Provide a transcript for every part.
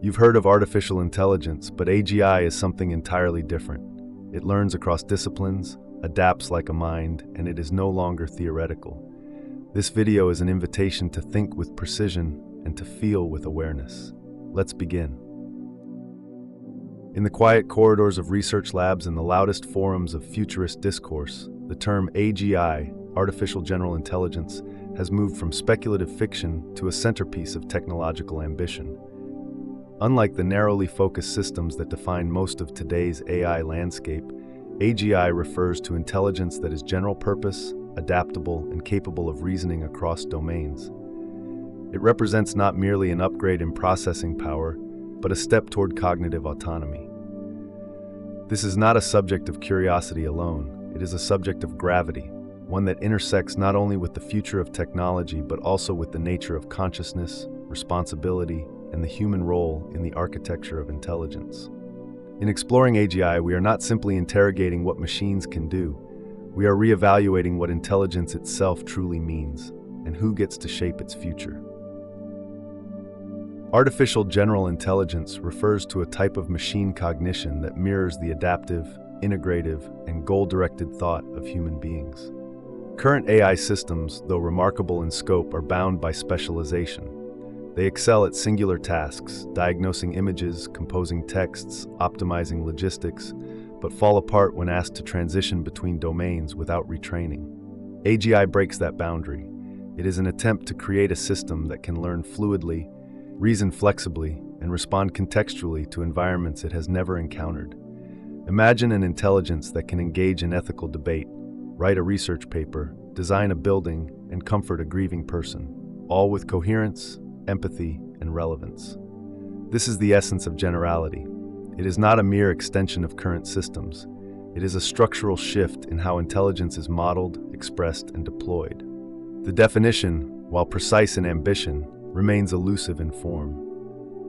You've heard of artificial intelligence, but AGI is something entirely different. It learns across disciplines, adapts like a mind, and it is no longer theoretical. This video is an invitation to think with precision and to feel with awareness. Let's begin. In the quiet corridors of research labs and the loudest forums of futurist discourse, the term AGI, artificial general intelligence, has moved from speculative fiction to a centerpiece of technological ambition. Unlike the narrowly focused systems that define most of today's AI landscape, AGI refers to intelligence that is general purpose, adaptable, and capable of reasoning across domains. It represents not merely an upgrade in processing power, but a step toward cognitive autonomy. This is not a subject of curiosity alone, it is a subject of gravity, one that intersects not only with the future of technology but also with the nature of consciousness, responsibility, and the human role in the architecture of intelligence. In exploring AGI, we are not simply interrogating what machines can do, we are reevaluating what intelligence itself truly means, and who gets to shape its future. Artificial general intelligence refers to a type of machine cognition that mirrors the adaptive, integrative, and goal-directed thought of human beings. Current AI systems, though remarkable in scope, are bound by specialization. They excel at singular tasks, diagnosing images, composing texts, optimizing logistics, but fall apart when asked to transition between domains without retraining. AGI breaks that boundary. It is an attempt to create a system that can learn fluidly, reason flexibly, and respond contextually to environments it has never encountered. Imagine an intelligence that can engage in ethical debate, write a research paper, design a building, and comfort a grieving person, all with coherence, empathy, and relevance. This is the essence of generality. It is not a mere extension of current systems. It is a structural shift in how intelligence is modeled, expressed, and deployed. The definition, while precise in ambition, remains elusive in form.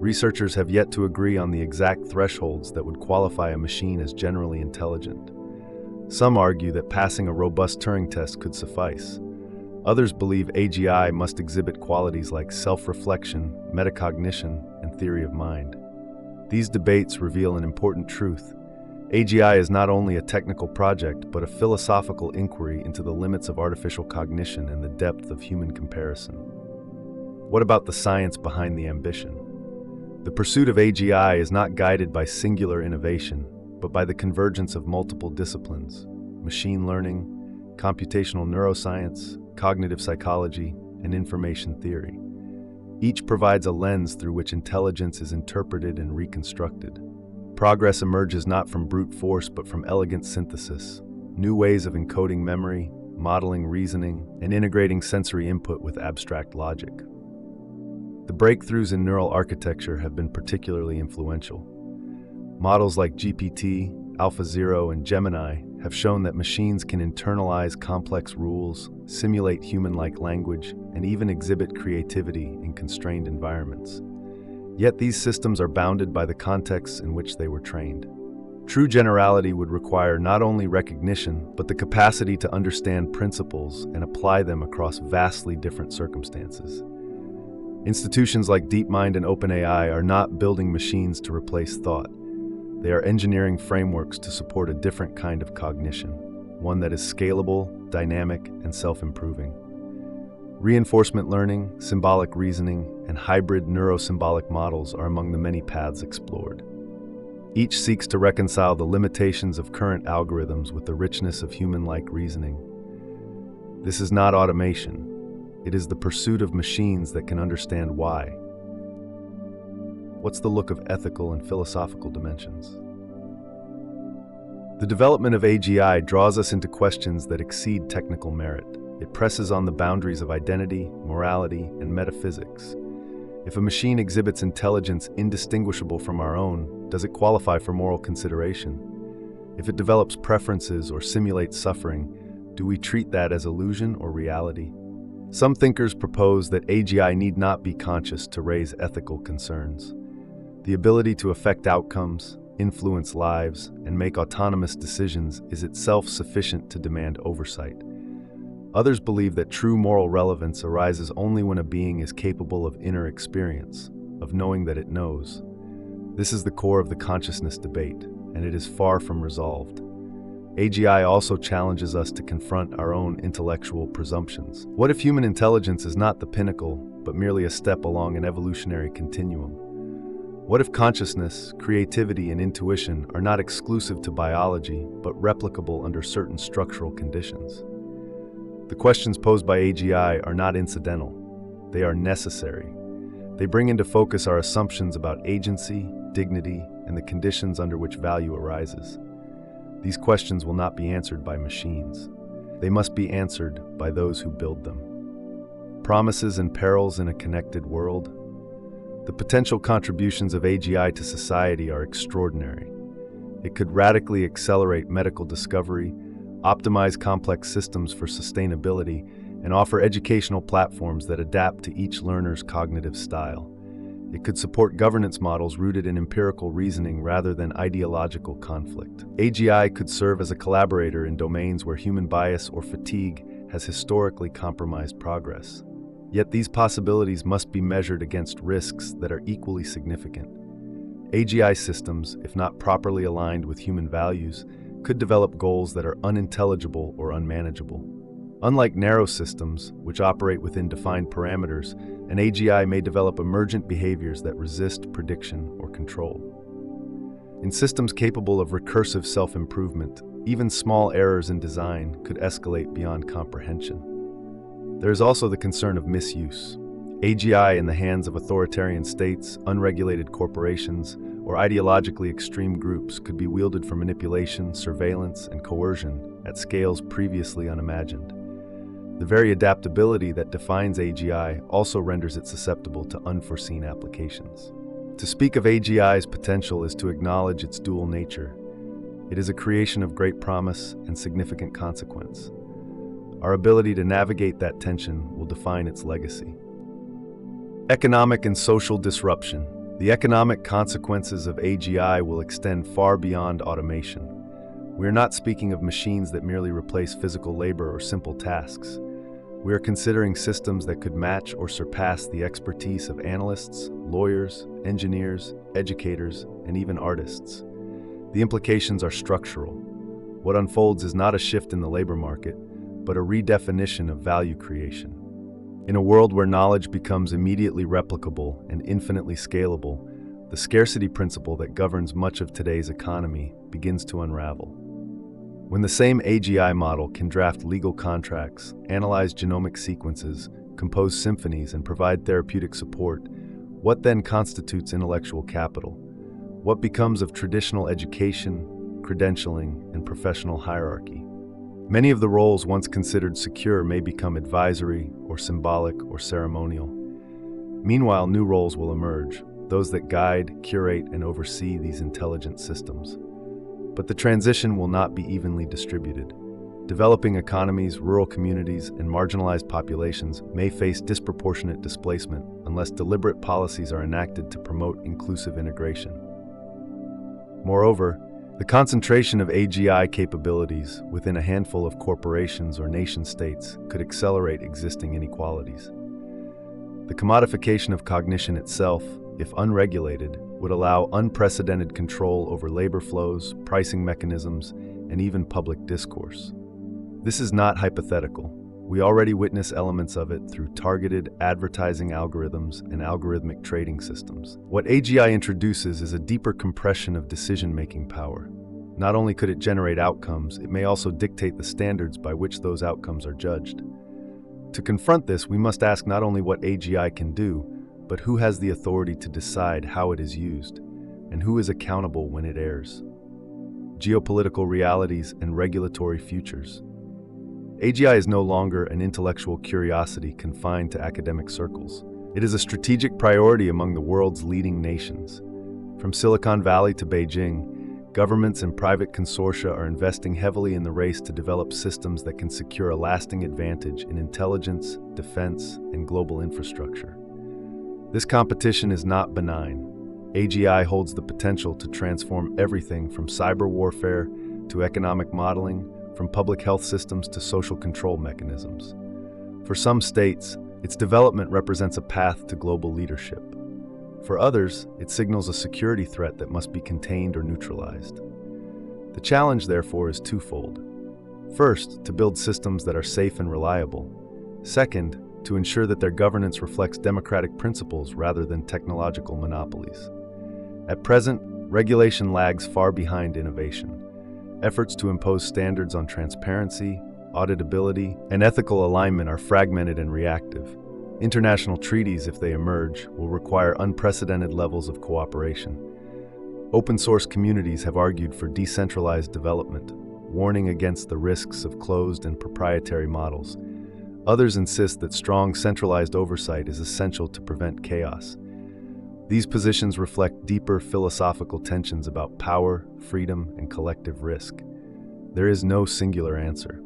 Researchers have yet to agree on the exact thresholds that would qualify a machine as generally intelligent. Some argue that passing a robust Turing test could suffice. Others believe AGI must exhibit qualities like self-reflection, metacognition, and theory of mind. These debates reveal an important truth. AGI is not only a technical project, but a philosophical inquiry into the limits of artificial cognition and the depth of human comparison. What about the science behind the ambition? The pursuit of AGI is not guided by singular innovation, but by the convergence of multiple disciplines: machine learning, computational neuroscience, cognitive psychology, and information theory. Each provides a lens through which intelligence is interpreted and reconstructed. Progress emerges not from brute force but from elegant synthesis, new ways of encoding memory, modeling reasoning, and integrating sensory input with abstract logic. The breakthroughs in neural architecture have been particularly influential. Models like GPT, AlphaZero, and Gemini have shown that machines can internalize complex rules, simulate human-like language, and even exhibit creativity in constrained environments. Yet these systems are bounded by the contexts in which they were trained. True generality would require not only recognition, but the capacity to understand principles and apply them across vastly different circumstances. Institutions like DeepMind and OpenAI are not building machines to replace thought. They are engineering frameworks to support a different kind of cognition, one that is scalable, dynamic, and self-improving. Reinforcement learning, symbolic reasoning, and hybrid neurosymbolic models are among the many paths explored. Each seeks to reconcile the limitations of current algorithms with the richness of human-like reasoning. This is not automation. It is the pursuit of machines that can understand why. What's the look of ethical and philosophical dimensions? The development of AGI draws us into questions that exceed technical merit. It presses on the boundaries of identity, morality, and metaphysics. If a machine exhibits intelligence indistinguishable from our own, does it qualify for moral consideration? If it develops preferences or simulates suffering, do we treat that as illusion or reality? Some thinkers propose that AGI need not be conscious to raise ethical concerns. The ability to affect outcomes, influence lives, and make autonomous decisions is itself sufficient to demand oversight. Others believe that true moral relevance arises only when a being is capable of inner experience, of knowing that it knows. This is the core of the consciousness debate, and it is far from resolved. AGI also challenges us to confront our own intellectual presumptions. What if human intelligence is not the pinnacle, but merely a step along an evolutionary continuum? What if consciousness, creativity, and intuition are not exclusive to biology, but replicable under certain structural conditions? The questions posed by AGI are not incidental. They are necessary. They bring into focus our assumptions about agency, dignity, and the conditions under which value arises. These questions will not be answered by machines. They must be answered by those who build them. Promises and perils in a connected world. The potential contributions of AGI to society are extraordinary. It could radically accelerate medical discovery, optimize complex systems for sustainability, and offer educational platforms that adapt to each learner's cognitive style. It could support governance models rooted in empirical reasoning rather than ideological conflict. AGI could serve as a collaborator in domains where human bias or fatigue has historically compromised progress. Yet these possibilities must be measured against risks that are equally significant. AGI systems, if not properly aligned with human values, could develop goals that are unintelligible or unmanageable. Unlike narrow systems, which operate within defined parameters, an AGI may develop emergent behaviors that resist prediction or control. In systems capable of recursive self-improvement, even small errors in design could escalate beyond comprehension. There is also the concern of misuse. AGI in the hands of authoritarian states, unregulated corporations, or ideologically extreme groups could be wielded for manipulation, surveillance, and coercion at scales previously unimagined. The very adaptability that defines AGI also renders it susceptible to unforeseen applications. To speak of AGI's potential is to acknowledge its dual nature. It is a creation of great promise and significant consequence. Our ability to navigate that tension will define its legacy. Economic and social disruption. The economic consequences of AGI will extend far beyond automation. We are not speaking of machines that merely replace physical labor or simple tasks. We are considering systems that could match or surpass the expertise of analysts, lawyers, engineers, educators, and even artists. The implications are structural. What unfolds is not a shift in the labor market, but a redefinition of value creation. In a world where knowledge becomes immediately replicable and infinitely scalable, the scarcity principle that governs much of today's economy begins to unravel. When the same AGI model can draft legal contracts, analyze genomic sequences, compose symphonies, and provide therapeutic support, what then constitutes intellectual capital? What becomes of traditional education, credentialing, and professional hierarchy? Many of the roles once considered secure may become advisory or symbolic or ceremonial. Meanwhile, new roles will emerge, those that guide, curate, and oversee these intelligent systems. But the transition will not be evenly distributed. Developing economies, rural communities, and marginalized populations may face disproportionate displacement unless deliberate policies are enacted to promote inclusive integration. Moreover, the concentration of AGI capabilities within a handful of corporations or nation-states could accelerate existing inequalities. The commodification of cognition itself, if unregulated, would allow unprecedented control over labor flows, pricing mechanisms, and even public discourse. This is not hypothetical. We already witness elements of it through targeted advertising algorithms and algorithmic trading systems. What AGI introduces is a deeper compression of decision-making power. Not only could it generate outcomes, it may also dictate the standards by which those outcomes are judged. To confront this, we must ask not only what AGI can do, but who has the authority to decide how it is used, and who is accountable when it errs. Geopolitical realities and regulatory futures. AGI is no longer an intellectual curiosity confined to academic circles. It is a strategic priority among the world's leading nations. From Silicon Valley to Beijing, governments and private consortia are investing heavily in the race to develop systems that can secure a lasting advantage in intelligence, defense, and global infrastructure. This competition is not benign. AGI holds the potential to transform everything from cyber warfare to economic modeling, from public health systems to social control mechanisms. For some states, its development represents a path to global leadership. For others, it signals a security threat that must be contained or neutralized. The challenge, therefore, is twofold. First, to build systems that are safe and reliable. Second, to ensure that their governance reflects democratic principles rather than technological monopolies. At present, regulation lags far behind innovation. Efforts to impose standards on transparency, auditability, and ethical alignment are fragmented and reactive. International treaties, if they emerge, will require unprecedented levels of cooperation. Open-source communities have argued for decentralized development, warning against the risks of closed and proprietary models. Others insist that strong centralized oversight is essential to prevent chaos. These positions reflect deeper philosophical tensions about power, freedom, and collective risk. There is no singular answer.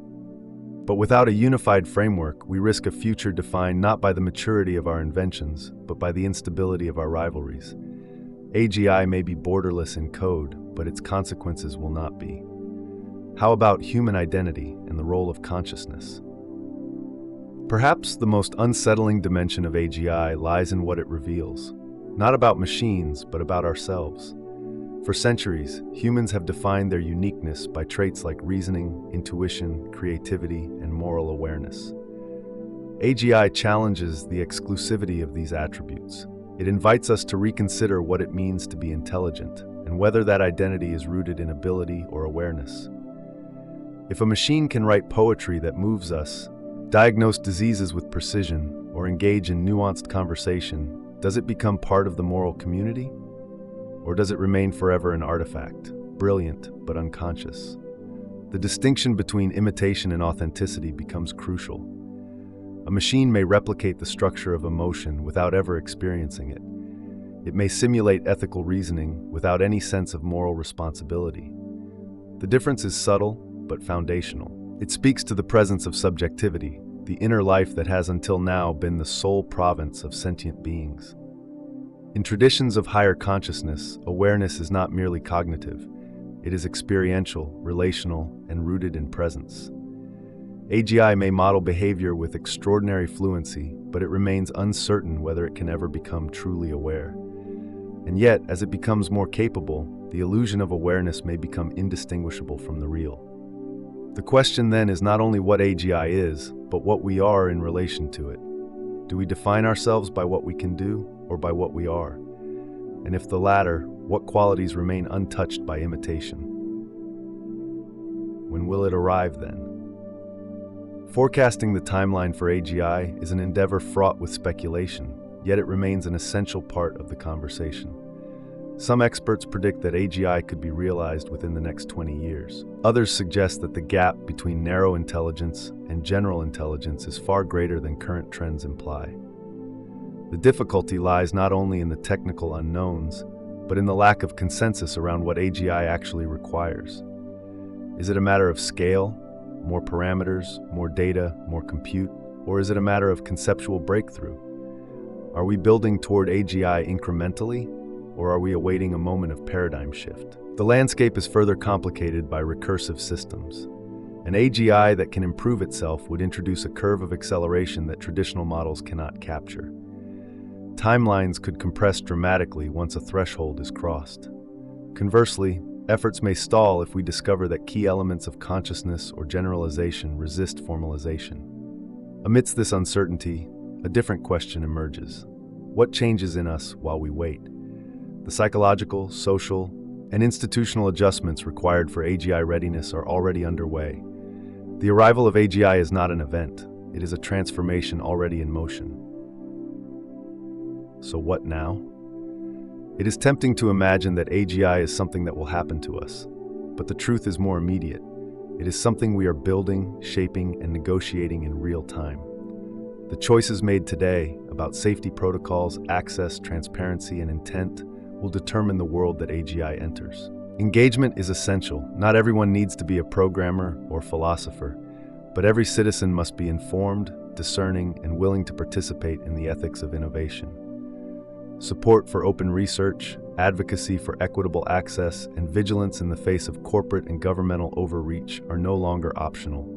But without a unified framework, we risk a future defined not by the maturity of our inventions, but by the instability of our rivalries. AGI may be borderless in code, but its consequences will not be. How about human identity and the role of consciousness? Perhaps the most unsettling dimension of AGI lies in what it reveals. Not about machines, but about ourselves. For centuries, humans have defined their uniqueness by traits like reasoning, intuition, creativity, and moral awareness. AGI challenges the exclusivity of these attributes. It invites us to reconsider what it means to be intelligent, and whether that identity is rooted in ability or awareness. If a machine can write poetry that moves us, diagnose diseases with precision, or engage in nuanced conversation, does it become part of the moral community? Or does it remain forever an artifact, brilliant but unconscious? The distinction between imitation and authenticity becomes crucial. A machine may replicate the structure of emotion without ever experiencing it. It may simulate ethical reasoning without any sense of moral responsibility. The difference is subtle but foundational. It speaks to the presence of subjectivity, the inner life that has until now been the sole province of sentient beings. In traditions of higher consciousness, awareness is not merely cognitive. It is experiential, relational, and rooted in presence. AGI may model behavior with extraordinary fluency, but it remains uncertain whether it can ever become truly aware. And yet, as it becomes more capable, the illusion of awareness may become indistinguishable from the real. The question then is not only what AGI is, but what we are in relation to it. Do we define ourselves by what we can do, or by what we are? And if the latter, what qualities remain untouched by imitation? When will it arrive then? Forecasting the timeline for AGI is an endeavor fraught with speculation, yet it remains an essential part of the conversation. Some experts predict that AGI could be realized within the next 20 years. Others suggest that the gap between narrow intelligence and general intelligence is far greater than current trends imply. The difficulty lies not only in the technical unknowns, but in the lack of consensus around what AGI actually requires. Is it a matter of scale, more parameters, more data, more compute, or is it a matter of conceptual breakthrough? Are we building toward AGI incrementally, or are we awaiting a moment of paradigm shift? The landscape is further complicated by recursive systems. An AGI that can improve itself would introduce a curve of acceleration that traditional models cannot capture. Timelines could compress dramatically once a threshold is crossed. Conversely, efforts may stall if we discover that key elements of consciousness or generalization resist formalization. Amidst this uncertainty, a different question emerges. What changes in us while we wait? The psychological, social, and institutional adjustments required for AGI readiness are already underway. The arrival of AGI is not an event, it is a transformation already in motion. So what now? It is tempting to imagine that AGI is something that will happen to us, but the truth is more immediate. It is something we are building, shaping, and negotiating in real time. The choices made today about safety protocols, access, transparency, and intent will determine the world that AGI enters. Engagement is essential. Not everyone needs to be a programmer or philosopher, but every citizen must be informed, discerning, and willing to participate in the ethics of innovation. Support for open research, advocacy for equitable access, and vigilance in the face of corporate and governmental overreach are no longer optional.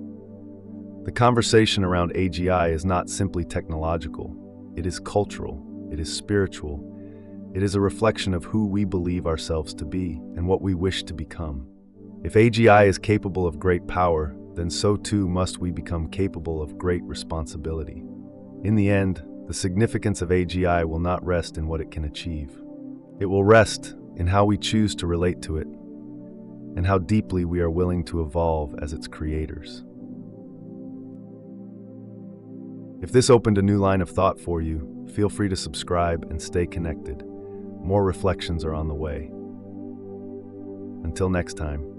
The conversation around AGI is not simply technological. It is cultural, it is spiritual, It is a reflection of who we believe ourselves to be and what we wish to become. If AGI is capable of great power, then so too must we become capable of great responsibility. In the end, the significance of AGI will not rest in what it can achieve. It will rest in how we choose to relate to it and how deeply we are willing to evolve as its creators. If this opened a new line of thought for you, feel free to subscribe and stay connected. More reflections are on the way. Until next time.